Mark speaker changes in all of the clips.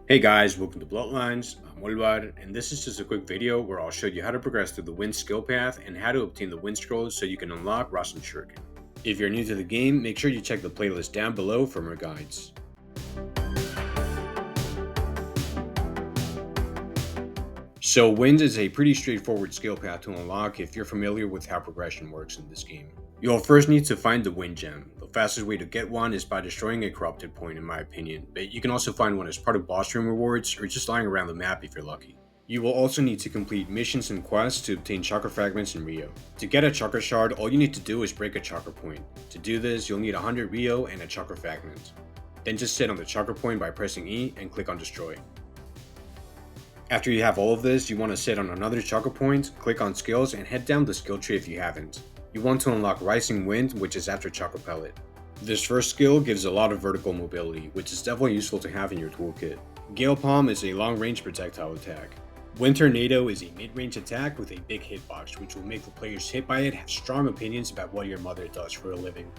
Speaker 1: Hey guys, welcome to Bloodlines. I'm Olvaar, and this is just a quick video where I'll show you how to progress through the Wind skill path and how to obtain the Wind scrolls so you can unlock Rasen Shuriken. If you're new to the game, make sure you check the playlist down below for more guides. So Wind is a pretty straightforward skill path to unlock if you're familiar with how progression works in this game. You'll first need to find the Wind gem. The fastest way to get one is by destroying a corrupted point in my opinion, but you can also find one as part of boss room rewards or just lying around the map if you're lucky. You will also need to complete missions and quests to obtain chakra fragments in Rio. To get a chakra shard, all you need to do is break a chakra point. To do this, you'll need 100 Rio and a chakra fragment. Then just sit on the chakra point by pressing E and click on destroy. After you have all of this, you want to sit on another chakra point, click on skills, and head down the skill tree if you haven't. You want to unlock Rising Wind, which is after chakra pellet. This first skill gives a lot of vertical mobility, which is definitely useful to have in your toolkit. Gale Palm is a long-range projectile attack. Wind Tornado is a mid-range attack with a big hitbox, which will make the players hit by it have strong opinions about what your mother does for a living.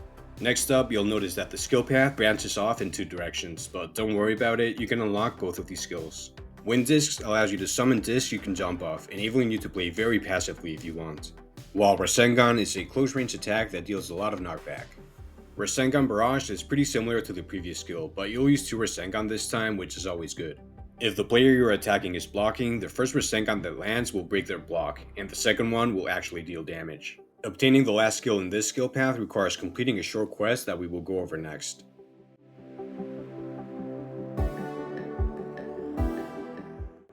Speaker 1: Next up, you'll notice that the skill path branches off in two directions, but don't worry about it, you can unlock both of these skills. Wind Discs allows you to summon discs you can jump off, enabling you to play very passively if you want. While Rasengan is a close-range attack that deals a lot of knockback. Rasengan Barrage is pretty similar to the previous skill, but you'll use 2 Rasengan this time, which is always good. If the player you're attacking is blocking, the first Rasengan that lands will break their block, and the second one will actually deal damage. Obtaining the last skill in this skill path requires completing a short quest that we will go over next.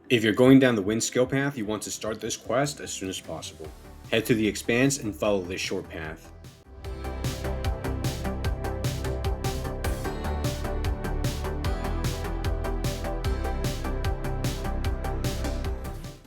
Speaker 1: If you're going down the Wind skill path, you want to start this quest as soon as possible. Head to the Expanse and follow this short path.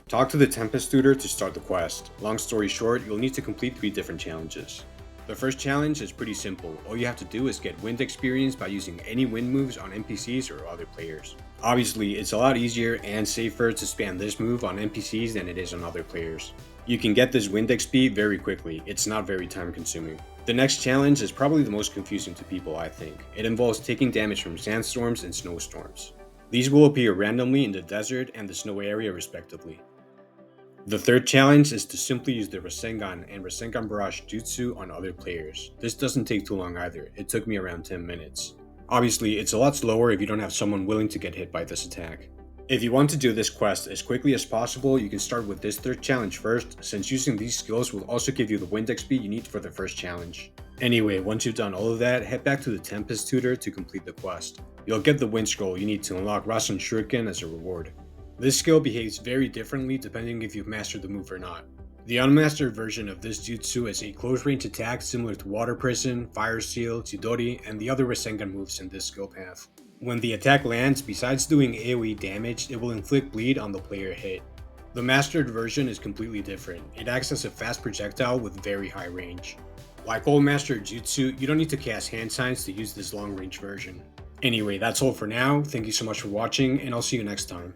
Speaker 1: Talk to the Tempest Tutor to start the quest. Long story short, you'll need to complete 3 different challenges. The first challenge is pretty simple. All you have to do is get Wind experience by using any Wind moves on NPCs or other players. Obviously, it's a lot easier and safer to spam this move on NPCs than it is on other players. You can get this Wind XP very quickly, it's not very time consuming. The next challenge is probably the most confusing to people, I think. It involves taking damage from sandstorms and snowstorms. These will appear randomly in the desert and the snow area respectively. The third challenge is to simply use the Rasengan and Rasengan Barrage Jutsu on other players. This doesn't take too long either, it took me around 10 minutes. Obviously, it's a lot slower if you don't have someone willing to get hit by this attack. If you want to do this quest as quickly as possible, you can start with this third challenge first, since using these skills will also give you the Wind XP you need for the first challenge. Anyway, once you've done all of that, head back to the Tempest Tutor to complete the quest. You'll get the Wind scroll you need to unlock Rasen Shuriken as a reward. This skill behaves very differently depending if you've mastered the move or not. The unmastered version of this jutsu is a close-range attack similar to Water Prison, Fire Seal, Chidori, and the other Rasengan moves in this skill path. When the attack lands, besides doing AoE damage, it will inflict bleed on the player hit. The mastered version is completely different. It acts as a fast projectile with very high range. Like all mastered jutsu, you don't need to cast hand signs to use this long-range version. Anyway, that's all for now. Thank you so much for watching, and I'll see you next time.